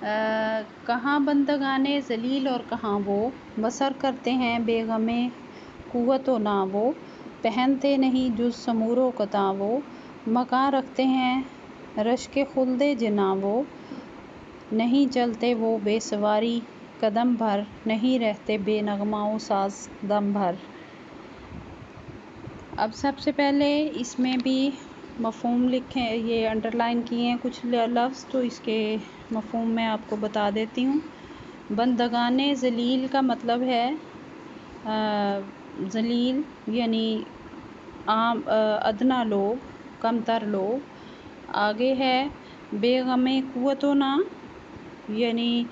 کہاں بندگانے ذلیل اور کہاں وہ بسر کرتے ہیں بیغمِ قوت و نہ وہ پہنتے نہیں جز سمور و قطع وہ مکاں رکھتے ہیں رشک خلد جناں وہ نہیں چلتے وہ بے سواری قدم بھر نہیں رہتے بے نغمہ و ساز دم بھر۔ اب سب سے پہلے اس میں بھی مفہوم لکھیں، یہ انڈر لائن کیے ہیں کچھ لفظ، تو اس کے مفہوم میں آپ کو بتا دیتی ہوں۔ بندگان ذلیل کا مطلب ہے ذلیل یعنی عام ادنا لوگ، کم تر لوگ۔ آگے ہے بے غم قوت و نہ یعنی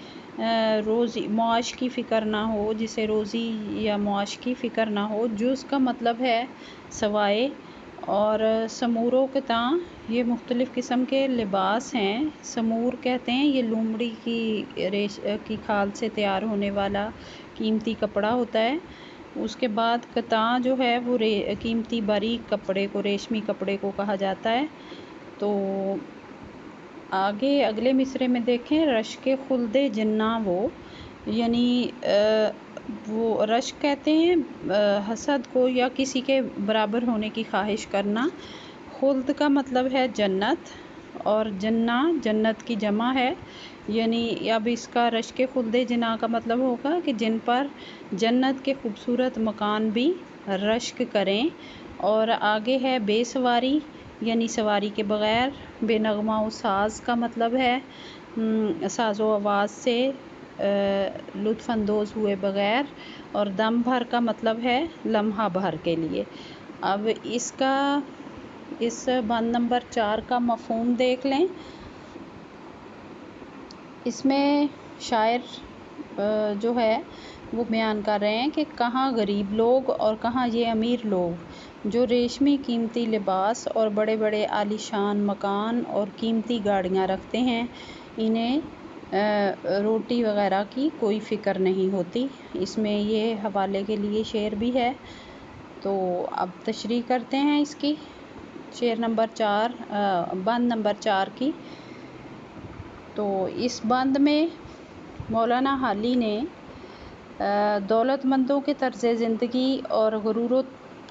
روزی معاش کی فکر نہ ہو، جسے روزی یا معاش کی فکر نہ ہو۔ جز کا مطلب ہے سوائے، اور سمور و قطع یہ مختلف قسم کے لباس ہیں۔ سمور کہتے ہیں یہ لومڑی کی کھال سے تیار ہونے والا قیمتی کپڑا ہوتا ہے۔ اس کے بعد قطع جو ہے وہ قیمتی باریک کپڑے کو، ریشمی کپڑے کو کہا جاتا ہے۔ تو آگے اگلے مصرعے میں دیکھیں، رشک خلد جناں وہ یعنی وہ رشک کہتے ہیں حسد کو یا کسی کے برابر ہونے کی خواہش کرنا۔ خلد کا مطلب ہے جنت، اور جناں جنت کی جمع ہے، یعنی اب اس کا رشک خلد جناں کا مطلب ہوگا کہ جن پر جنت کے خوبصورت مکان بھی رشک کریں۔ اور آگے ہے بے سواری یعنی سواری کے بغیر۔ بے نغمہ و ساز کا مطلب ہے ساز و آواز سے لطف اندوز ہوئے بغیر، اور دم بھر کا مطلب ہے لمحہ بھر کے لیے۔ اب اس بند نمبر 4 کا مفہوم دیکھ لیں۔ اس میں شاعر جو ہے وہ بیان کر رہے ہیں کہ کہاں غریب لوگ اور کہاں یہ امیر لوگ جو ریشمی قیمتی لباس اور بڑے بڑے عالیشان مکان اور قیمتی گاڑیاں رکھتے ہیں، انہیں روٹی وغیرہ کی کوئی فکر نہیں ہوتی۔ اس میں یہ حوالے کے لیے شعر بھی ہے، تو اب تشریح کرتے ہیں اس کی، شعر نمبر 4 بند نمبر 4 کی۔ تو اس بند میں مولانا حالی نے دولت مندوں کے طرز زندگی اور غرور و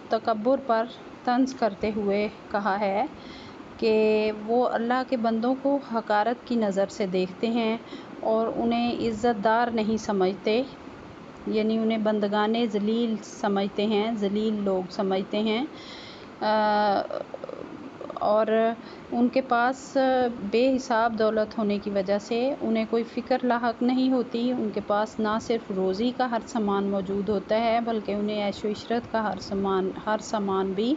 تکبر پر طنز کرتے ہوئے کہا ہے کہ وہ اللہ کے بندوں کو حقارت کی نظر سے دیکھتے ہیں اور انہیں عزت دار نہیں سمجھتے، یعنی انہیں بندگان ذلیل سمجھتے ہیں، ذلیل لوگ سمجھتے ہیں، اور ان کے پاس بے حساب دولت ہونے کی وجہ سے انہیں کوئی فکر لاحق نہیں ہوتی۔ ان کے پاس نہ صرف روزی کا ہر سامان موجود ہوتا ہے بلکہ انہیں عیش و عشرت کا ہر سامان بھی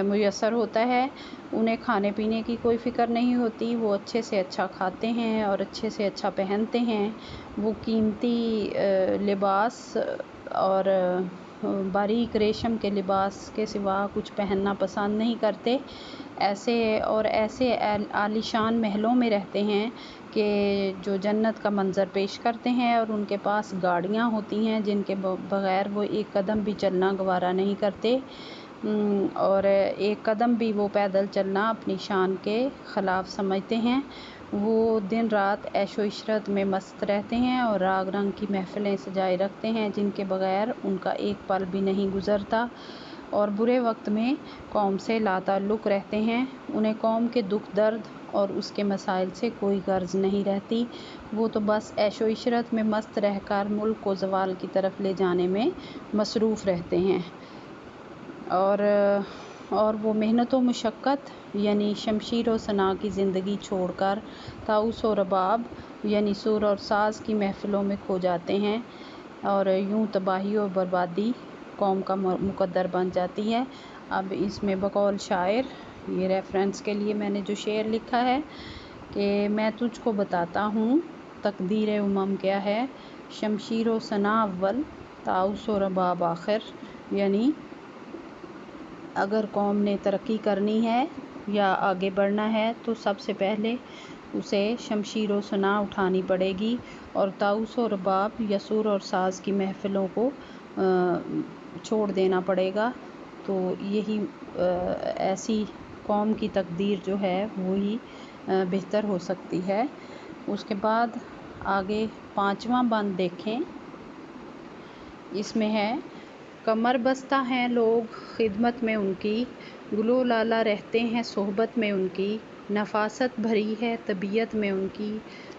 میسر ہوتا ہے۔ انہیں کھانے پینے کی کوئی فکر نہیں ہوتی، وہ اچھے سے اچھا کھاتے ہیں اور اچھے سے اچھا پہنتے ہیں۔ وہ قیمتی لباس اور باریک ریشم کے لباس کے سوا کچھ پہننا پسند نہیں کرتے۔ ایسے عالیشان محلوں میں رہتے ہیں کہ جو جنت کا منظر پیش کرتے ہیں، اور ان کے پاس گاڑیاں ہوتی ہیں جن کے بغیر وہ ایک قدم بھی چلنا گوارا نہیں کرتے، اور ایک قدم بھی وہ پیدل چلنا اپنی شان کے خلاف سمجھتے ہیں۔ وہ دن رات عیش و عشرت میں مست رہتے ہیں اور راگ رنگ کی محفلیں سجائے رکھتے ہیں جن کے بغیر ان کا ایک پل بھی نہیں گزرتا، اور برے وقت میں قوم سے لا تعلق رہتے ہیں۔ انہیں قوم کے دکھ درد اور اس کے مسائل سے کوئی غرض نہیں رہتی، وہ تو بس عیش و عشرت میں مست رہ کر ملک کو زوال کی طرف لے جانے میں مصروف رہتے ہیں، اور وہ محنت و مشقت یعنی شمشیر و سناں کی زندگی چھوڑ کر طاؤس و رباب یعنی سر اور ساز کی محفلوں میں کھو جاتے ہیں، اور یوں تباہی و بربادی قوم کا مقدر بن جاتی ہے۔ اب اس میں بقول شاعر، یہ ریفرنس کے لیے میں نے جو شعر لکھا ہے کہ میں تجھ کو بتاتا ہوں تقدیر امم کیا ہے، شمشیر و سناں اول طاؤس و رباب آخر، یعنی اگر قوم نے ترقی کرنی ہے یا آگے بڑھنا ہے تو سب سے پہلے اسے شمشیر و سناں اٹھانی پڑے گی اور طاؤس و رباب یا سر اور ساز کی محفلوں کو چھوڑ دینا پڑے گا، تو یہی ایسی قوم کی تقدیر جو ہے وہی بہتر ہو سکتی ہے۔ اس کے بعد آگے 5واں بند دیکھیں، اس میں ہے کمر بستہ ہیں لوگ خدمت میں ان کی، گلو لالہ رہتے ہیں صحبت میں ان کی، نفاست بھری ہے طبیعت میں ان کی،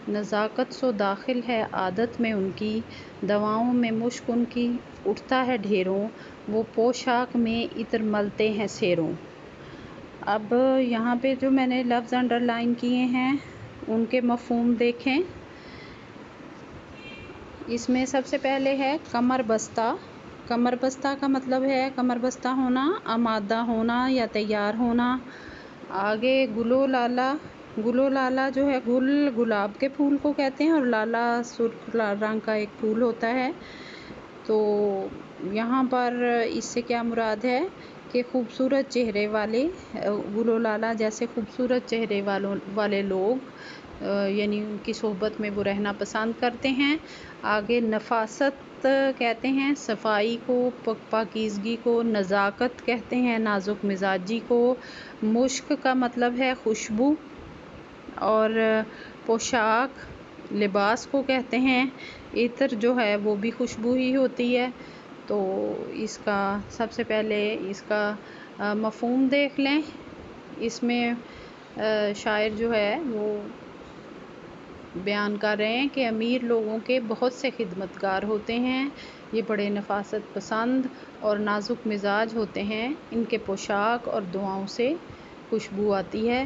نزاکت سو داخل ہے عادت میں ان کی، دواؤں میں مشک ان کی اٹھتا ہے ڈھیروں، وہ پوشاک میں عطر ملتے ہیں سیروں۔ اب یہاں پہ جو میں نے لفظ انڈر لائن کیے ہیں ان کے مفہوم دیکھیں۔ اس میں سب سے پہلے ہے کمر بستہ۔ کمر بستہ کا مطلب ہے کمر بستہ ہونا، آمادہ ہونا یا تیار ہونا۔ آگے گلو لالہ، گلو لالہ جو ہے گلاب کے پھول کو کہتے ہیں، اور لالہ سرخ رنگ کا ایک پھول ہوتا ہے۔ تو یہاں پر اس سے کیا مراد ہے کہ خوبصورت چہرے والے، گلو لالہ جیسے خوبصورت چہرے والے لوگ یعنی ان کی صحبت میں وہ رہنا پسند کرتے ہیں۔ آگے نفاست کہتے ہیں صفائی کو، پاکیزگی کو، نزاکت کہتے ہیں نازک مزاجی کو، مشک کا مطلب ہے خوشبو، اور پوشاک لباس کو کہتے ہیں، عطر جو ہے وہ بھی خوشبو ہی ہوتی ہے۔ تو اس کا سب سے پہلے اس کا مفہوم دیکھ لیں۔ اس میں شاعر جو ہے وہ بیان کر رہے ہیں کہ امیر لوگوں کے بہت سے خدمتگار ہوتے ہیں، یہ بڑے نفاست پسند اور نازک مزاج ہوتے ہیں، ان کے پوشاک اور دعاؤں سے خوشبو آتی ہے۔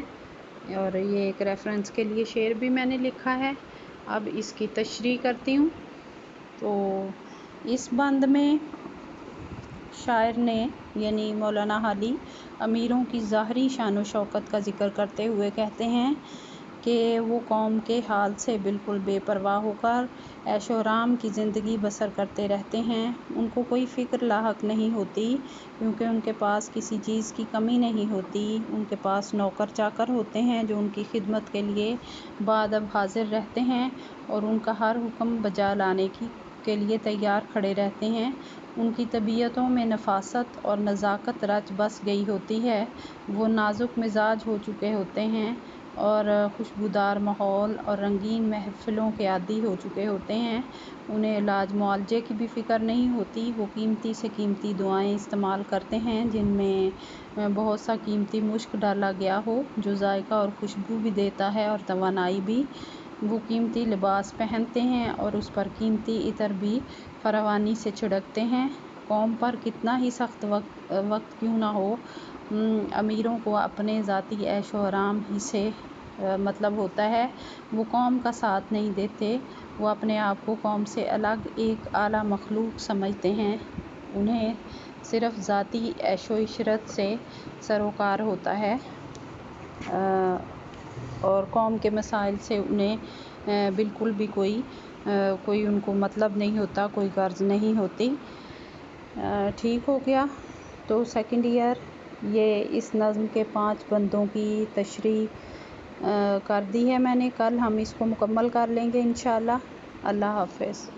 اور یہ ایک ریفرنس کے لیے شعر بھی میں نے لکھا ہے۔ اب اس کی تشریح کرتی ہوں۔ تو اس بند میں شاعر نے یعنی مولانا حالی امیروں کی ظاہری شان و شوکت کا ذکر کرتے ہوئے کہتے ہیں کہ وہ قوم کے حال سے بالکل بے پرواہ ہو کر عیش و آرام کی زندگی بسر کرتے رہتے ہیں، ان کو کوئی فکر لاحق نہیں ہوتی، کیونکہ ان کے پاس کسی چیز کی کمی نہیں ہوتی، ان کے پاس نوکر چاکر ہوتے ہیں جو ان کی خدمت کے لیے بادب حاضر رہتے ہیں اور ان کا ہر حکم بجا لانے کے لیے تیار کھڑے رہتے ہیں، ان کی طبیعتوں میں نفاست اور نزاکت رچ بس گئی ہوتی ہے، وہ نازک مزاج ہو چکے ہوتے ہیں اور خوشبودار ماحول اور رنگین محفلوں کے عادی ہو چکے ہوتے ہیں، انہیں علاج معالجے کی بھی فکر نہیں ہوتی، وہ قیمتی سے قیمتی دعائیں استعمال کرتے ہیں جن میں بہت سا قیمتی مشک ڈالا گیا ہو جو ذائقہ اور خوشبو بھی دیتا ہے اور توانائی بھی، وہ قیمتی لباس پہنتے ہیں اور اس پر قیمتی عطر بھی فراوانی سے چھڑکتے ہیں۔ قوم پر کتنا ہی سخت وقت کیوں نہ ہو، امیروں کو اپنے ذاتی عیش و آرام ہی سے مطلب ہوتا ہے، وہ قوم کا ساتھ نہیں دیتے، وہ اپنے آپ کو قوم سے الگ ایک اعلیٰ مخلوق سمجھتے ہیں، انہیں صرف ذاتی عیش و عشرت سے سروکار ہوتا ہے اور قوم کے مسائل سے انہیں بالکل بھی کوئی ان کو مطلب نہیں ہوتا، کوئی غرض نہیں ہوتی۔ ٹھیک ہو گیا۔ تو سیکنڈ ایئر یہ اس نظم کے 5 بندوں کی تشریح کر دی ہے میں نے، کل ہم اس کو مکمل کر لیں گے انشاءاللہ۔ اللہ حافظ۔